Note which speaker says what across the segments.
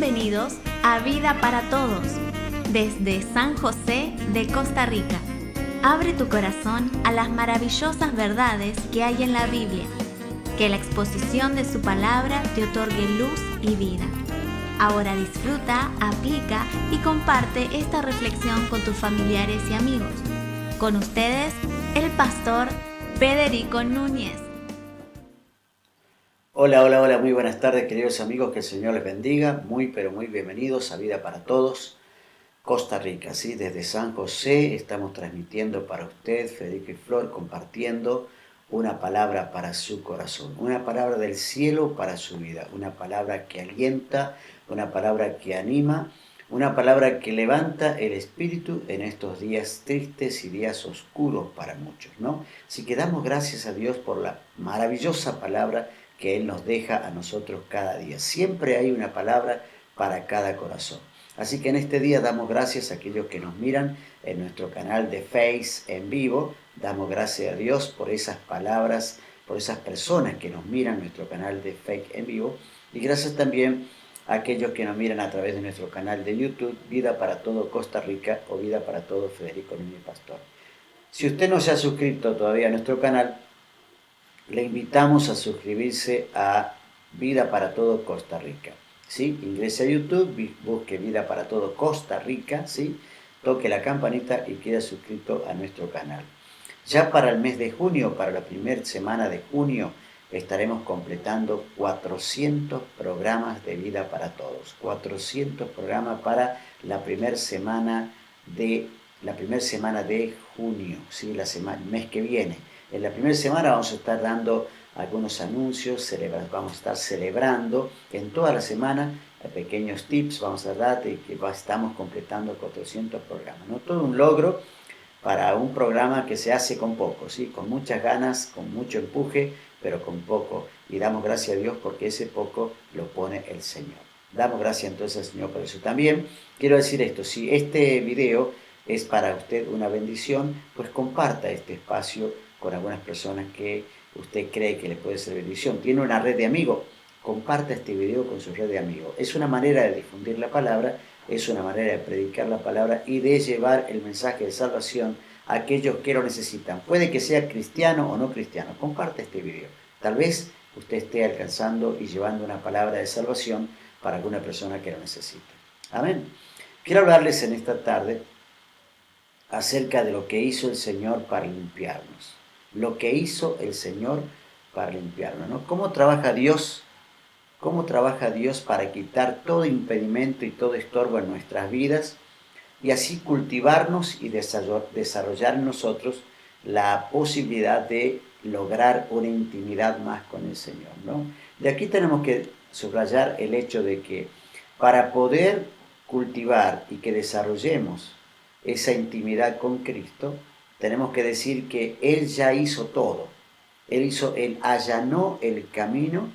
Speaker 1: Bienvenidos a Vida para Todos, desde San José de Costa Rica. Abre tu corazón a las maravillosas verdades que hay en la Biblia. Que la exposición de su palabra te otorgue luz y vida. Ahora disfruta, aplica y comparte esta reflexión con tus familiares y amigos. Con ustedes, el pastor Federico Núñez.
Speaker 2: Hola, muy buenas tardes, queridos amigos, que el Señor les bendiga, pero muy bienvenidos a Vida para Todos, Costa Rica, ¿sí? Desde San José estamos transmitiendo para usted, Federico y Flor, compartiendo una palabra para su corazón, una palabra del cielo para su vida, una palabra que alienta, una palabra que anima, una palabra que levanta el espíritu en estos días tristes y días oscuros para muchos, ¿no? Así que damos gracias a Dios por la maravillosa palabra que Él nos deja a nosotros cada día. Siempre hay una palabra para cada corazón. Así que en este día damos gracias a aquellos que nos miran en nuestro canal de Face en vivo. Damos gracias a Dios por esas palabras, por esas personas que nos miran en nuestro canal de Face en vivo. Y gracias también a aquellos que nos miran a través de nuestro canal de YouTube, Vida para Todo Costa Rica o Vida para Todo Federico Núñez Pastor. Si usted no se ha suscrito todavía a nuestro canal, le invitamos a suscribirse a Vida para Todo Costa Rica, ¿sí? Ingrese a YouTube, busque Vida para Todo Costa Rica, ¿sí? Toque la campanita y quede suscrito a nuestro canal. Ya para el mes de junio, para la primera semana de junio, estaremos completando 400 programas de Vida para Todos. 400 programas para la primera semana de junio, ¿sí? El mes que viene. En la primera semana vamos a estar dando algunos anuncios, vamos a estar celebrando en toda la semana pequeños tips, vamos a dar de que estamos completando 400 programas, ¿no? Todo un logro para un programa que se hace con poco, ¿sí? Con muchas ganas, con mucho empuje, pero con poco. Y damos gracias a Dios porque ese poco lo pone el Señor. Damos gracias entonces al Señor por eso. También quiero decir esto, si este video es para usted una bendición, pues comparta este espacio con algunas personas que usted cree que le puede ser bendición. Tiene una red de amigos, comparta este video con su red de amigos. Es una manera de difundir la palabra, es una manera de predicar la palabra y de llevar el mensaje de salvación a aquellos que lo necesitan. Puede que sea cristiano o no cristiano, comparte este video. Tal vez usted esté alcanzando y llevando una palabra de salvación para alguna persona que lo necesite. Amén. Quiero hablarles en esta tarde acerca de lo que hizo el Señor para limpiarnos. Lo que hizo el Señor para limpiarnos, ¿no? ¿Cómo trabaja Dios? ¿Cómo trabaja Dios para quitar todo impedimento y todo estorbo en nuestras vidas y así cultivarnos y desarrollar en nosotros la posibilidad de lograr una intimidad más con el Señor, ¿no? De aquí tenemos que subrayar el hecho de que para poder cultivar y que desarrollemos esa intimidad con Cristo, tenemos que decir que Él ya hizo todo. Él allanó el camino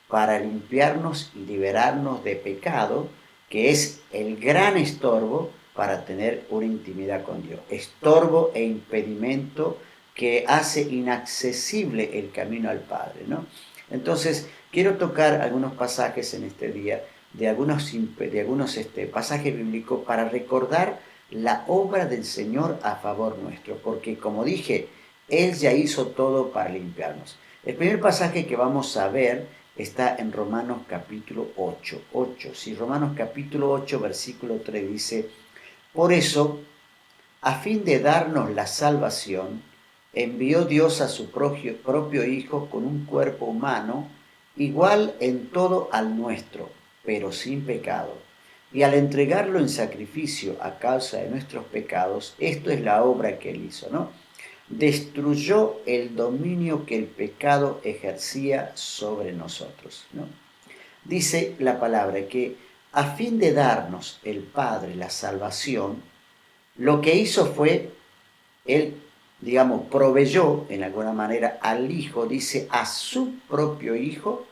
Speaker 2: para limpiarnos y liberarnos de pecado, que es el gran estorbo para tener una intimidad con Dios. Estorbo e impedimento que hace inaccesible el camino al Padre, ¿no? Entonces, quiero tocar algunos pasajes en este día, de algunos pasajes bíblicos para recordar la obra del Señor a favor nuestro, porque como dije, Él ya hizo todo para limpiarnos. El primer pasaje que vamos a ver está en Romanos capítulo 8. Sí, Romanos capítulo 8, versículo 3 dice: por eso, a fin de darnos la salvación, envió Dios a su propio Hijo con un cuerpo humano, igual en todo al nuestro, pero sin pecado. Y al entregarlo en sacrificio a causa de nuestros pecados, esto es la obra que Él hizo, ¿no? Destruyó el dominio que el pecado ejercía sobre nosotros, ¿no? Dice la palabra que a fin de darnos el Padre la salvación, lo que hizo fue, Él, proveyó en alguna manera al Hijo, dice, a su propio Hijo,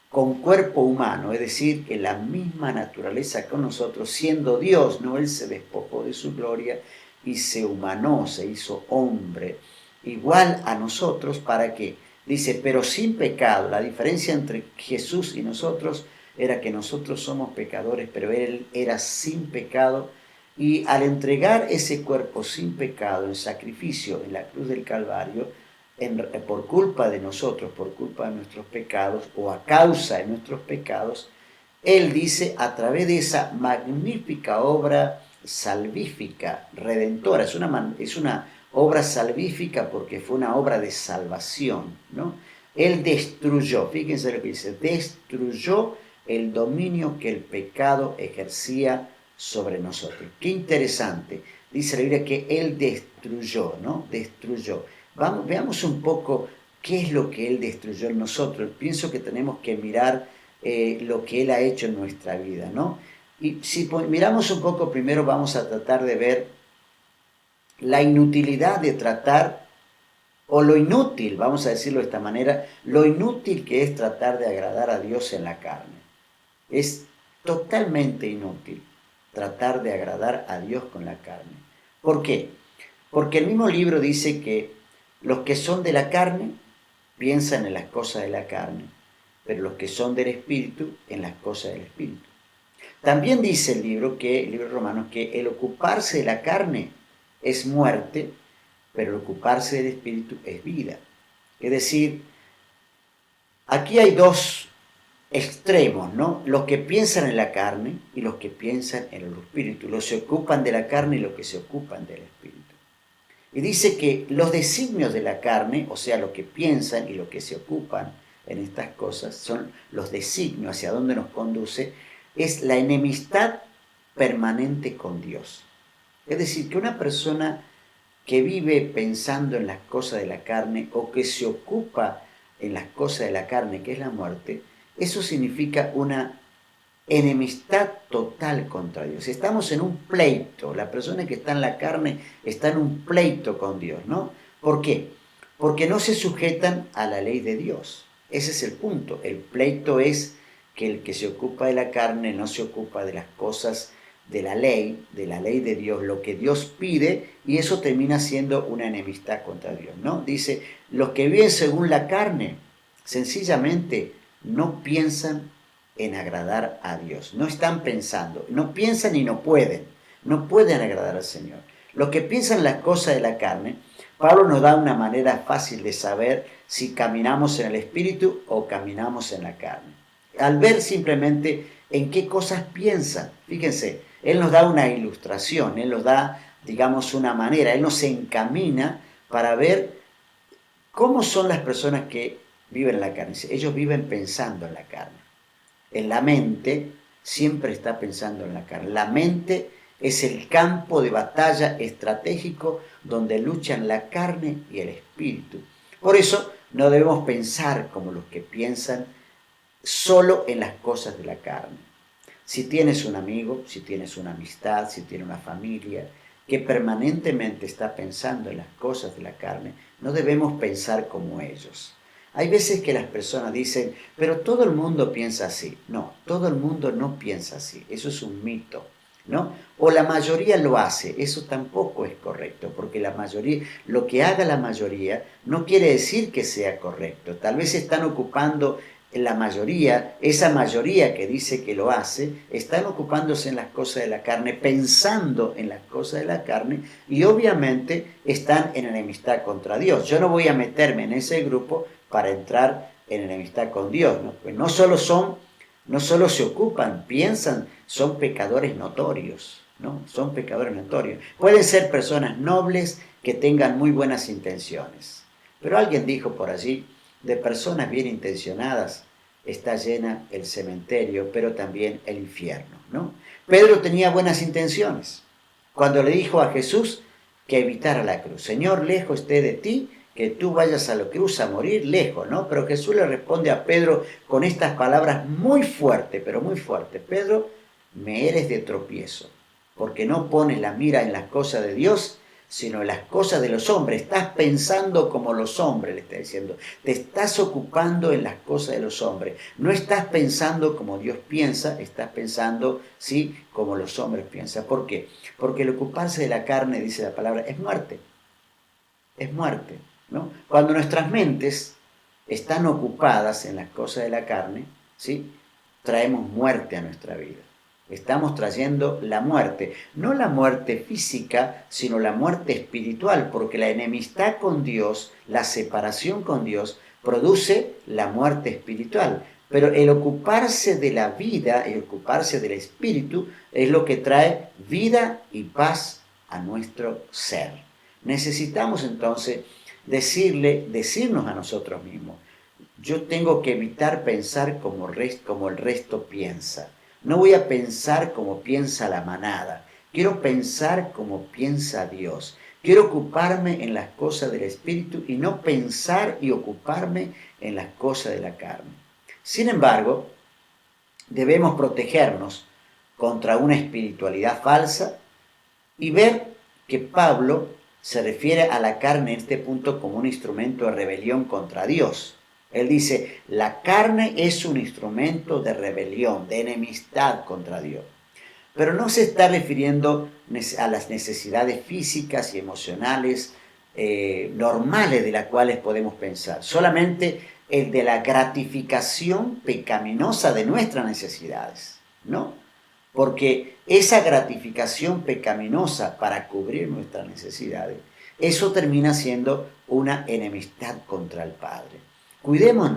Speaker 2: con cuerpo humano, es decir, que la misma naturaleza con nosotros, siendo Dios, ¿no? Él se despojó de su gloria y se humanó, se hizo hombre, igual a nosotros, ¿para qué? Dice, pero sin pecado. La diferencia entre Jesús y nosotros era que nosotros somos pecadores, pero Él era sin pecado, y al entregar ese cuerpo sin pecado en sacrificio en la cruz del Calvario, por culpa de nosotros, por culpa de nuestros pecados o a causa de nuestros pecados, Él dice, a través de esa magnífica obra salvífica, redentora, es una obra salvífica porque fue una obra de salvación, ¿no? Él destruyó, fíjense lo que dice, destruyó el dominio que el pecado ejercía sobre nosotros. Qué interesante, dice la Biblia que Él destruyó, ¿no? Destruyó. Veamos un poco qué es lo que Él destruyó en nosotros. Pienso que tenemos que mirar lo que Él ha hecho en nuestra vida, ¿no? Y si miramos un poco primero, vamos a tratar de ver la inutilidad de tratar, o lo inútil, vamos a decirlo de esta manera, lo inútil que es tratar de agradar a Dios en la carne. Es totalmente inútil tratar de agradar a Dios con la carne. ¿Por qué? Porque el mismo libro dice que los que son de la carne piensan en las cosas de la carne, pero los que son del Espíritu en las cosas del Espíritu. También dice el libro de Romanos, que el ocuparse de la carne es muerte, pero el ocuparse del Espíritu es vida. Es decir, aquí hay dos extremos, ¿no? Los que piensan en la carne y los que piensan en el Espíritu. Los que se ocupan de la carne y los que se ocupan del Espíritu. Y dice que los designios de la carne, o sea, los que piensan y los que se ocupan en estas cosas, son los designios hacia dónde nos conduce, es la enemistad permanente con Dios. Es decir, que una persona que vive pensando en las cosas de la carne o que se ocupa en las cosas de la carne, que es la muerte, eso significa una enemistad total contra Dios. Estamos en un pleito, la persona que está en la carne está en un pleito con Dios, ¿no? ¿Por qué? Porque no se sujetan a la ley de Dios. Ese es el punto. El pleito es que el que se ocupa de la carne no se ocupa de las cosas de la ley de Dios, lo que Dios pide, y eso termina siendo una enemistad contra Dios, ¿no? Dice, los que viven según la carne, sencillamente no piensan en agradar a Dios, no están pensando, no piensan y no pueden agradar al Señor. Los que piensan las cosas de la carne, Pablo nos da una manera fácil de saber si caminamos en el Espíritu o caminamos en la carne. Al ver simplemente en qué cosas piensan, fíjense, Él nos da una ilustración, Él nos da, digamos, una manera, Él nos encamina para ver cómo son las personas que viven en la carne. Ellos viven pensando en la carne. En la mente siempre está pensando en la carne. La mente es el campo de batalla estratégico donde luchan la carne y el espíritu. Por eso no debemos pensar como los que piensan solo en las cosas de la carne. Si tienes un amigo, si tienes una amistad, si tienes una familia que permanentemente está pensando en las cosas de la carne, no debemos pensar como ellos. Hay veces que las personas dicen, pero todo el mundo piensa así. No, todo el mundo no piensa así. Eso es un mito, ¿no? O la mayoría lo hace. Eso tampoco es correcto, porque la mayoría, lo que haga la mayoría no quiere decir que sea correcto. Tal vez están ocupando la mayoría, esa mayoría que dice que lo hace, están ocupándose en las cosas de la carne, pensando en las cosas de la carne, y obviamente están en enemistad contra Dios. Yo no voy a meterme en ese grupo para entrar en enemistad con Dios, ¿no? Pues no solo se ocupan, piensan, son pecadores notorios, ¿no? Son pecadores notorios. Pueden ser personas nobles que tengan muy buenas intenciones, pero alguien dijo por allí, de personas bien intencionadas está llena el cementerio, pero también el infierno, ¿no? Pedro tenía buenas intenciones cuando le dijo a Jesús que evitara la cruz. Señor, lejos esté de ti que tú vayas a la cruz a morir, lejos, ¿no? Pero Jesús le responde a Pedro con estas palabras muy fuertes, pero muy fuertes. Pedro, me eres de tropiezo, porque no pones la mira en las cosas de Dios, sino en las cosas de los hombres. Estás pensando como los hombres, le está diciendo. Te estás ocupando en las cosas de los hombres. No estás pensando como Dios piensa, estás pensando, sí, como los hombres piensan. ¿Por qué? Porque el ocuparse de la carne, dice la palabra, es muerte. Es muerte, ¿no? Cuando nuestras mentes están ocupadas en las cosas de la carne, ¿sí? traemos muerte a nuestra vida. Estamos trayendo la muerte, no la muerte física, sino la muerte espiritual, porque la enemistad con Dios, la separación con Dios, produce la muerte espiritual. Pero el ocuparse de la vida, el ocuparse del espíritu, es lo que trae vida y paz a nuestro ser. Necesitamos entonces decirnos a nosotros mismos, yo tengo que evitar pensar como el resto piensa. No voy a pensar como piensa la manada. Quiero pensar como piensa Dios. Quiero ocuparme en las cosas del espíritu y no pensar y ocuparme en las cosas de la carne. Sin embargo, debemos protegernos contra una espiritualidad falsa y ver que Pablo se refiere a la carne en este punto como un instrumento de rebelión contra Dios. Él dice, la carne es un instrumento de rebelión, de enemistad contra Dios. Pero no se está refiriendo a las necesidades físicas y emocionales normales de las cuales podemos pensar. Solamente el de la gratificación pecaminosa de nuestras necesidades, ¿no? Porque esa gratificación pecaminosa para cubrir nuestras necesidades, eso termina siendo una enemistad contra el Padre. Cuidemos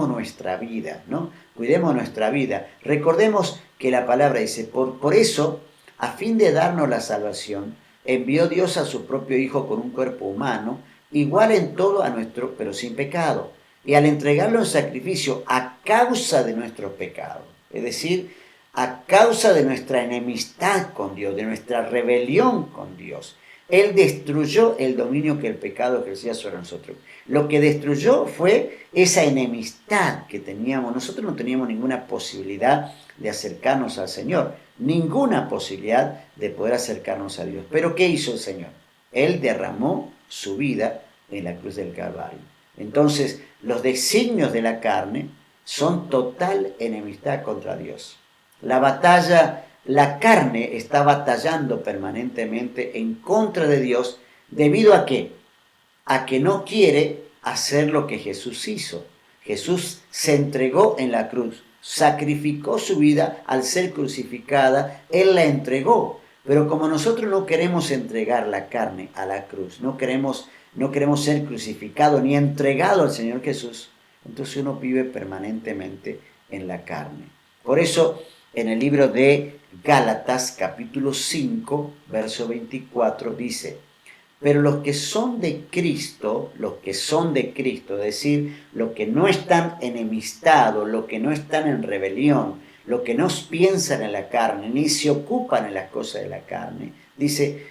Speaker 2: nuestra vida, ¿no? Cuidemos nuestra vida. Recordemos que la palabra dice, por eso, a fin de darnos la salvación, envió Dios a su propio Hijo con un cuerpo humano, igual en todo a nuestro, pero sin pecado. Y al entregarlo en sacrificio a causa de nuestros pecados, es decir, a causa de nuestra enemistad con Dios, de nuestra rebelión con Dios, Él destruyó el dominio que el pecado ejercía sobre nosotros. Lo que destruyó fue esa enemistad que teníamos. Nosotros no teníamos ninguna posibilidad de acercarnos al Señor, ninguna posibilidad de poder acercarnos a Dios. Pero ¿qué hizo el Señor? Él derramó su vida en la cruz del Calvario. Entonces, los designios de la carne son total enemistad contra Dios. La carne está batallando permanentemente en contra de Dios. ¿Debido a qué? A que no quiere hacer lo que Jesús hizo. Jesús se entregó en la cruz, sacrificó su vida al ser crucificada, Él la entregó. Pero como nosotros no queremos entregar la carne a la cruz, no queremos ser crucificados ni entregado al Señor Jesús, entonces uno vive permanentemente en la carne. Por eso, en el libro de Gálatas, capítulo 5, verso 24, dice, pero los que son de Cristo, es decir, los que no están enemistados, los que no están en rebelión, los que no piensan en la carne, ni se ocupan en las cosas de la carne, dice,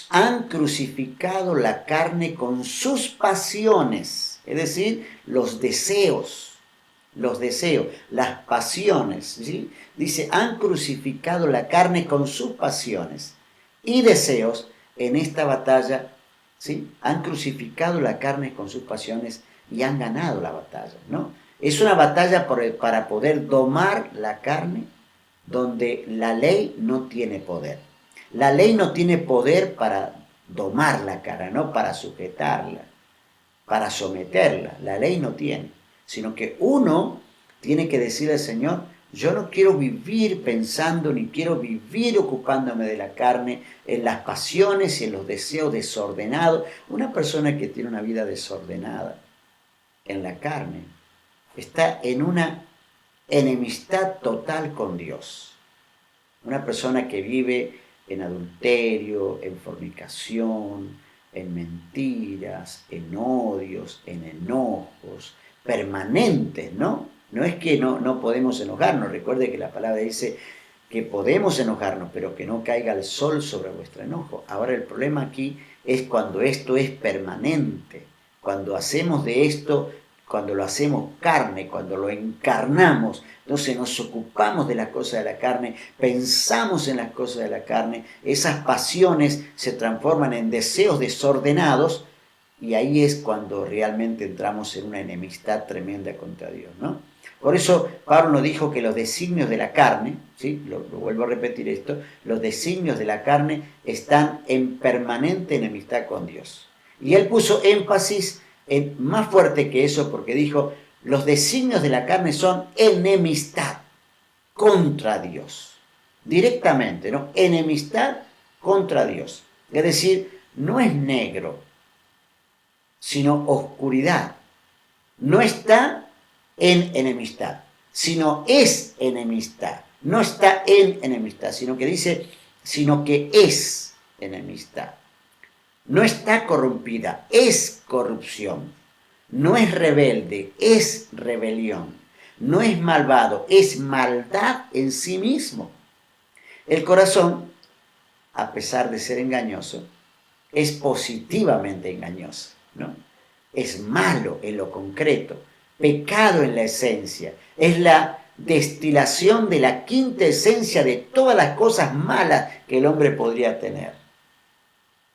Speaker 2: han crucificado la carne con sus pasiones, es decir, los deseos, las pasiones, ¿sí? Dice, han crucificado la carne con sus pasiones y deseos en esta batalla, ¿sí? Han crucificado la carne con sus pasiones y han ganado la batalla, ¿no? Es una batalla para poder domar la carne donde la ley no tiene poder. La ley no tiene poder para domar la carne, no para sujetarla, para someterla. La ley no tiene, sino que uno tiene que decirle al Señor, yo no quiero vivir pensando, ni quiero vivir ocupándome de la carne, en las pasiones y en los deseos desordenados. Una persona que tiene una vida desordenada en la carne está en una enemistad total con Dios. Una persona que vive en adulterio, en fornicación, en mentiras, en odios, en enojos permanentes, ¿no? No es que no podemos enojarnos. Recuerde que la palabra dice que podemos enojarnos, pero que no caiga el sol sobre vuestro enojo. Ahora el problema aquí es cuando esto es permanente, cuando hacemos de esto, cuando lo hacemos carne, cuando lo encarnamos, entonces nos ocupamos de las cosas de la carne, pensamos en las cosas de la carne, esas pasiones se transforman en deseos desordenados y ahí es cuando realmente entramos en una enemistad tremenda contra Dios, ¿no? Por eso Pablo nos dijo que los designios de la carne, ¿sí? Lo vuelvo a repetir esto, los designios de la carne están en permanente enemistad con Dios. Y él puso énfasis más fuerte que eso porque dijo, los designios de la carne son enemistad. contra Dios. Directamente, ¿no? Enemistad contra Dios. Es decir, no es negro, sino oscuridad. No está en enemistad, sino es enemistad. No está en enemistad, sino que es enemistad. No está corrompida, es corrupción. No es rebelde, es rebelión. No es malvado, es maldad en sí mismo. El corazón, a pesar de ser engañoso, es positivamente engañoso, ¿no? Es malo en lo concreto, pecado en la esencia. Es la destilación de la quinta esencia de todas las cosas malas que el hombre podría tener.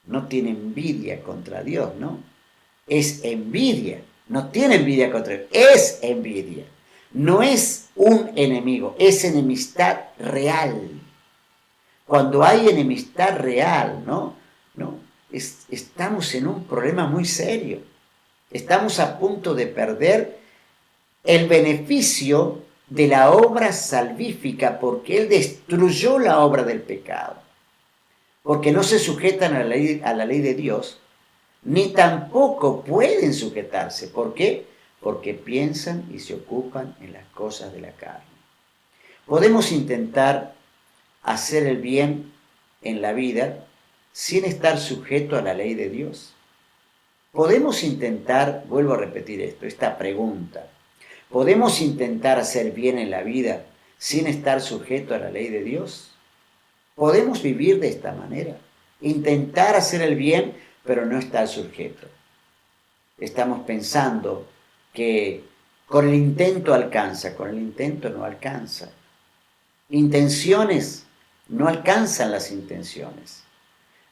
Speaker 2: No tiene envidia contra Dios, ¿no? Es envidia. No tiene envidia contra Dios, es envidia. No es un enemigo, es enemistad real. Cuando hay enemistad real, ¿no? Estamos en un problema muy serio. Estamos a punto de perder el beneficio de la obra salvífica porque Él destruyó la obra del pecado. Porque no se sujetan a la ley de Dios, ni tampoco pueden sujetarse. ¿Por qué? Porque piensan y se ocupan en las cosas de la carne. Podemos intentar hacer el bien en la vida sin estar sujeto a la ley de Dios. Podemos intentar, vuelvo a repetir esta pregunta, ¿podemos intentar hacer bien en la vida sin estar sujeto a la ley de Dios? ¿Podemos vivir de esta manera? Intentar hacer el bien, pero no estar sujeto. Estamos pensando que con el intento alcanza, con el intento no alcanza. Intenciones no alcanzan las intenciones.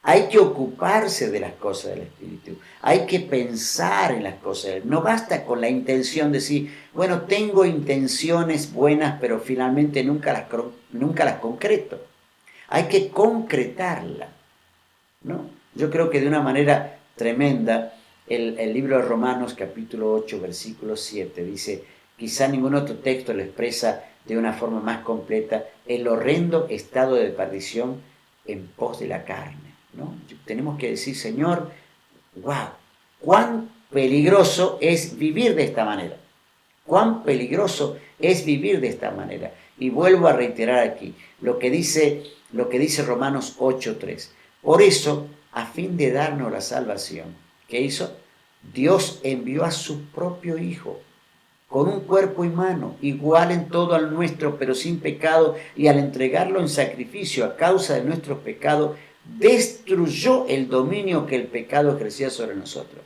Speaker 2: Hay que ocuparse de las cosas del Espíritu. Hay que pensar en las cosas del Espíritu. No basta con la intención de decir, bueno, tengo intenciones buenas, pero finalmente nunca las concreto. Hay que concretarla, ¿no? Yo creo que de una manera tremenda, el libro de Romanos, capítulo 8, versículo 7, dice, quizá ningún otro texto lo expresa de una forma más completa, el horrendo estado de perdición en pos de la carne, ¿no? Tenemos que decir, Señor, wow, cuán peligroso es vivir de esta manera. Cuán peligroso es vivir de esta manera. Y vuelvo a reiterar aquí lo que dice Romanos 8:3. Por eso, a fin de darnos la salvación, ¿qué hizo? Dios envió a su propio Hijo, con un cuerpo y mano, igual en todo al nuestro, pero sin pecado, y al entregarlo en sacrificio a causa de nuestros pecados, destruyó el dominio que el pecado ejercía sobre nosotros.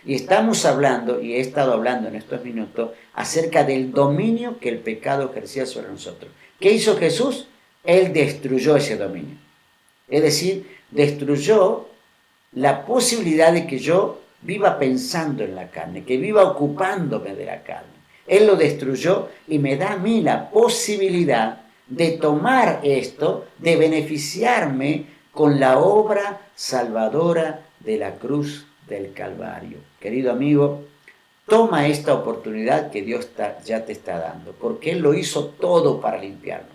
Speaker 2: Y estamos hablando, y he estado hablando en estos minutos, acerca del dominio que el pecado ejercía sobre nosotros. ¿Qué hizo Jesús? Él destruyó ese dominio. Es decir, destruyó la posibilidad de que yo viva pensando en la carne, que viva ocupándome de la carne. Él lo destruyó y me da a mí la posibilidad de tomar esto, de beneficiarme con la obra salvadora de la cruz del Calvario. Querido amigo, toma esta oportunidad que Dios ya te está dando, porque Él lo hizo todo para limpiarnos.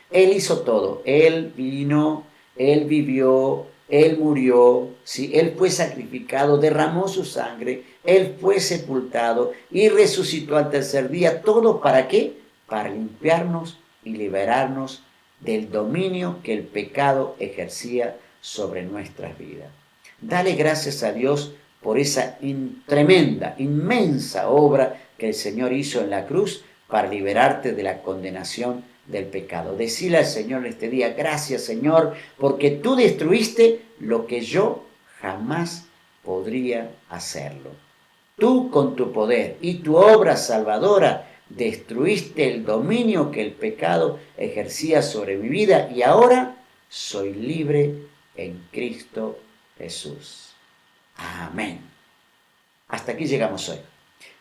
Speaker 2: Él hizo todo. Él vino, Él vivió, Él murió, ¿sí? Él fue sacrificado, derramó su sangre, Él fue sepultado y resucitó al tercer día. ¿Todo para qué? Para limpiarnos y liberarnos del dominio que el pecado ejercía sobre nuestras vidas. Dale gracias a Dios por esa tremenda, inmensa obra que el Señor hizo en la cruz para liberarte de la condenación del pecado. Decile al Señor en este día, gracias Señor, porque tú destruiste lo que yo jamás podría hacerlo. Tú con tu poder y tu obra salvadora destruiste el dominio que el pecado ejercía sobre mi vida y ahora soy libre en Cristo Jesús. Amén. Hasta aquí llegamos hoy.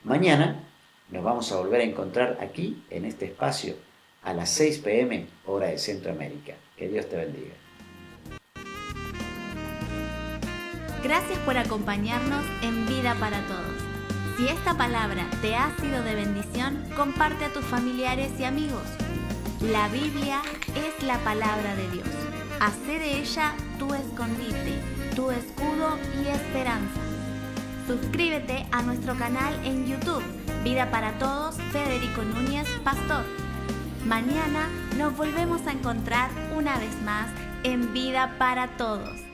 Speaker 2: Mañana nos vamos a volver a encontrar aquí en este espacio a las 6 p.m. hora de Centroamérica. Que Dios te bendiga.
Speaker 1: Gracias por acompañarnos en Vida para Todos. Si esta palabra te ha sido de bendición, comparte a tus familiares y amigos. La Biblia es la palabra de Dios. Hacé de ella tu escondite, tu escudo y esperanza. Suscríbete a nuestro canal en YouTube, Vida para Todos, Federico Núñez, Pastor. Mañana nos volvemos a encontrar una vez más en Vida para Todos.